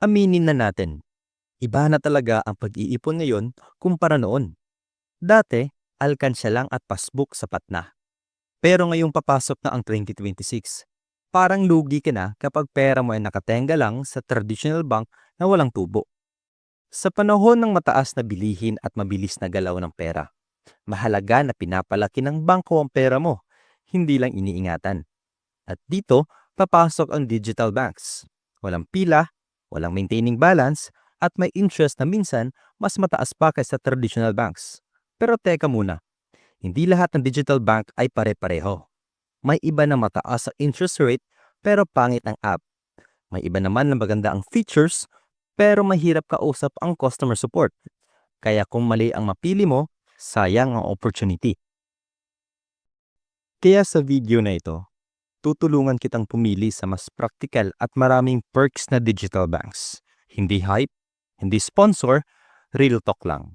Aminin na natin, iba na talaga ang pag-iipon ngayon kumpara noon. Dati, alkansya lang at passbook sapat na. Pero ngayong papasok na ang 2026, parang lugi ka na kapag pera mo ay nakatenga lang sa traditional bank na walang tubo. Sa panahon ng mataas na bilihin at mabilis na galaw ng pera, mahalaga na pinapalaki ng bangko ang pera mo, hindi lang iniingatan. At dito, papasok ang digital banks. Walang pila, walang maintaining balance, at may interest na minsan mas mataas pa kaysa traditional banks. Pero teka muna, hindi lahat ng digital bank ay pare-pareho. May iba na mataas ang interest rate pero pangit ang app. May iba naman na maganda ang features pero mahirap kausap ang customer support. Kaya kung mali ang mapili mo, sayang ang opportunity. Kaya sa video na ito, tutulungan kitang pumili sa mas practical at maraming perks na digital banks. Hindi hype, hindi sponsor, real talk lang.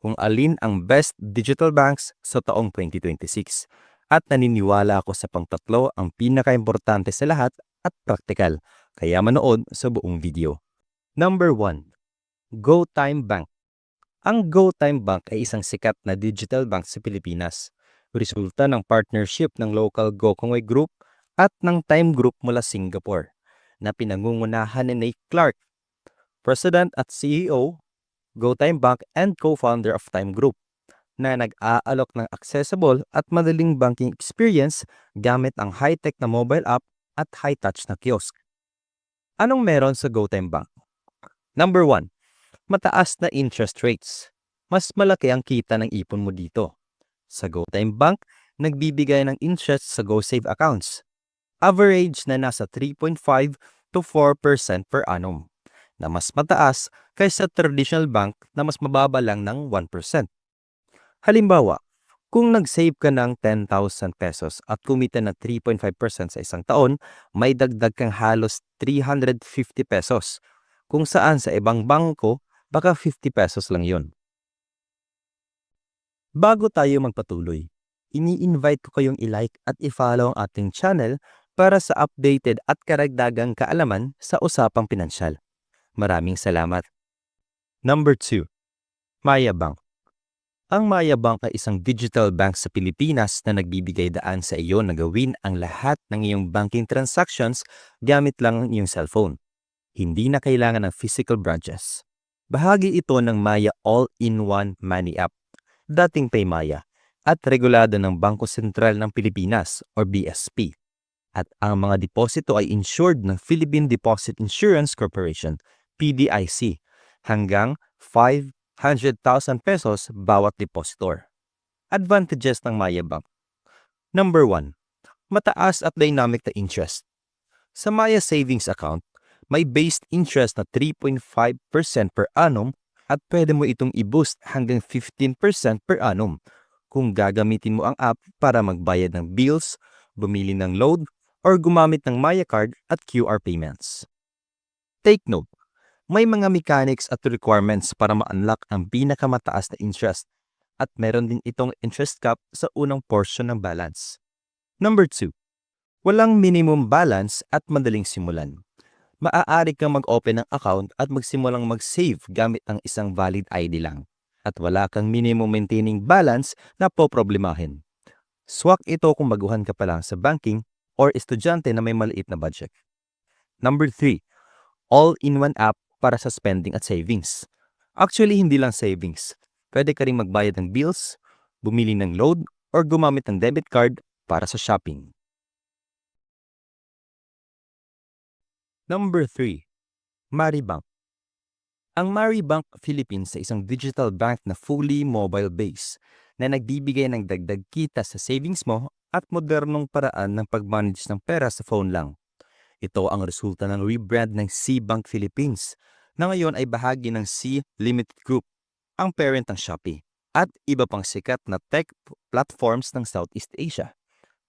Kung alin ang best digital banks sa taong 2026. At naniniwala ako sa pangtatlo ang pinaka-importante sa lahat at practical. Kaya manood sa buong video. Number 1. GoTime Bank. Ang GoTime Bank ay isang sikat na digital bank sa Pilipinas. Resulta ng partnership ng local GoCongoy Group at ng Time Group mula Singapore na pinangungunahan ni Nate Clark, President at CEO, GoTime Bank and co-founder of Time Group, na nag-aalok ng accessible at madaling banking experience gamit ang high-tech na mobile app at high-touch na kiosk. Anong meron sa GoTime Bank? Number 1. Mataas na interest rates. Mas malaki ang kita ng ipon mo dito. Sa GoTime Bank, nagbibigay ng interest sa GoSave accounts. Average na nasa 3.5 to 4% per annum, na mas mataas kaysa traditional bank na mas mababa lang ng 1%. Halimbawa, kung nag-save ka ng 10,000 pesos at kumita ng 3.5% sa isang taon, may dagdag kang halos 350 pesos. Kung saan sa ibang bangko, baka 50 pesos lang yun. Bago tayo magpatuloy, ini-invite ko kayong i-like at i-follow ang ating channel para sa updated at karagdagang kaalaman sa usapang pinansyal. Maraming salamat. Number 2. Maya Bank. Ang Maya Bank ay isang digital bank sa Pilipinas na nagbibigay daan sa iyo na gawin ang lahat ng iyong banking transactions gamit lang ang iyong cellphone. Hindi na kailangan ng physical branches. Bahagi ito ng Maya All-in-One Money App, dating PayMaya, at regulado ng Bangko Sentral ng Pilipinas o BSP. At ang mga deposito ay insured ng Philippine Deposit Insurance Corporation, PDIC, hanggang 500,000 pesos bawat depositor. Advantages ng Maya Bank. Number 1. Mataas at dynamic na interest. Sa Maya Savings Account, may based interest na 3.5% per annum at pwede mo itong i-boost hanggang 15% per annum kung gagamitin mo ang app para magbayad ng bills, bumili ng load, or gumamit ng Maya Card at QR payments. Take note, may mga mechanics at requirements para ma-unlock ang pinakamataas na interest at meron din itong interest cap sa unang portion ng balance. Number 2. Walang minimum balance at madaling simulan. Maaari kang mag-open ng account at magsimulang mag-save gamit ang isang valid ID lang. At wala kang minimum maintaining balance na poproblemahin. Swak ito kung baguhan ka pa lang sa banking or estudyante na may maliit na budget. Number 3. All-in-one app para sa spending at savings. Actually, hindi lang savings. Pwede ka rin magbayad ng bills, bumili ng load, or gumamit ng debit card para sa shopping. Number 3. Maribank. Ang Maribank Philippines ay isang digital bank na fully mobile-based na nagbibigay ng dagdag kita sa savings mo at modernong paraan ng pag-manage ng pera sa phone lang. Ito ang resulta ng rebrand ng C-Bank Philippines na ngayon ay bahagi ng C Limited Group, ang parent ng Shopee, at iba pang sikat na tech platforms ng Southeast Asia.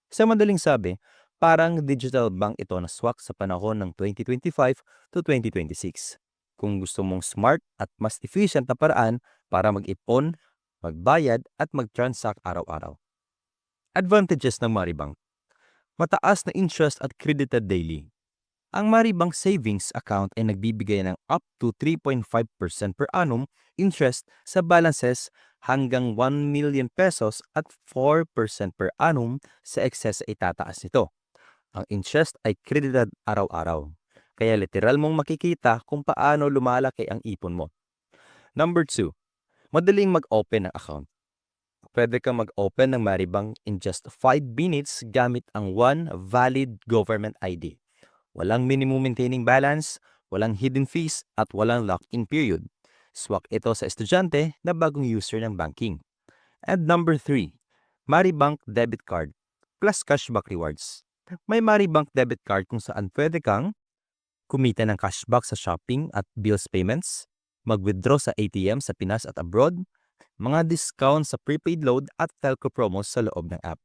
Sa madaling sabi, parang digital bank ito na swak sa panahon ng 2025 to 2026. Kung gusto mong smart at mas efficient na paraan para mag-ipon, magbayad at mag-transact araw-araw. Advantages ng Maribank. Mataas na interest at credited daily. Ang Maribank Savings Account ay nagbibigay ng up to 3.5% per annum interest sa balances hanggang 1 million pesos at 4% per annum sa excess ay itataas nito. Ang interest ay kredited araw-araw. Kaya literal mong makikita kung paano lumalaki ang ipon mo. Number 2, madaling mag-open ng account. Pwede kang mag-open ng Maribank in just 5 minutes gamit ang one valid government ID. Walang minimum maintaining balance, walang hidden fees, at walang lock-in period. Swak ito sa estudyante na bagong user ng banking. And number 3, Maribank Debit Card plus Cashback Rewards. May Maribank Debit Card kung saan pwede kang kumita ng cashback sa shopping at bills payments, mag-withdraw sa ATM sa Pinas at abroad, mga discount sa prepaid load at telco promos sa loob ng app.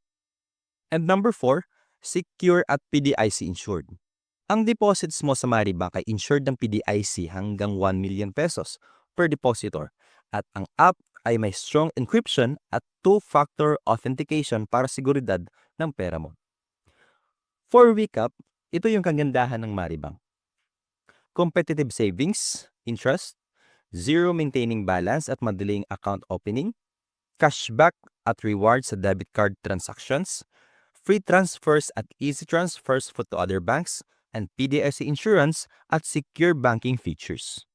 And number 4, secure at PDIC insured. Ang deposits mo sa Maribank ay insured ng PDIC hanggang 1 million pesos per depositor at ang app ay may strong encryption at two-factor authentication para seguridad ng pera mo. For recap, ito yung kagandahan ng Maribank. Competitive savings, interest, zero maintaining balance at madaling account opening, cashback at rewards sa debit card transactions, free transfers at easy transfers to other banks, and PDIC insurance at secure banking features.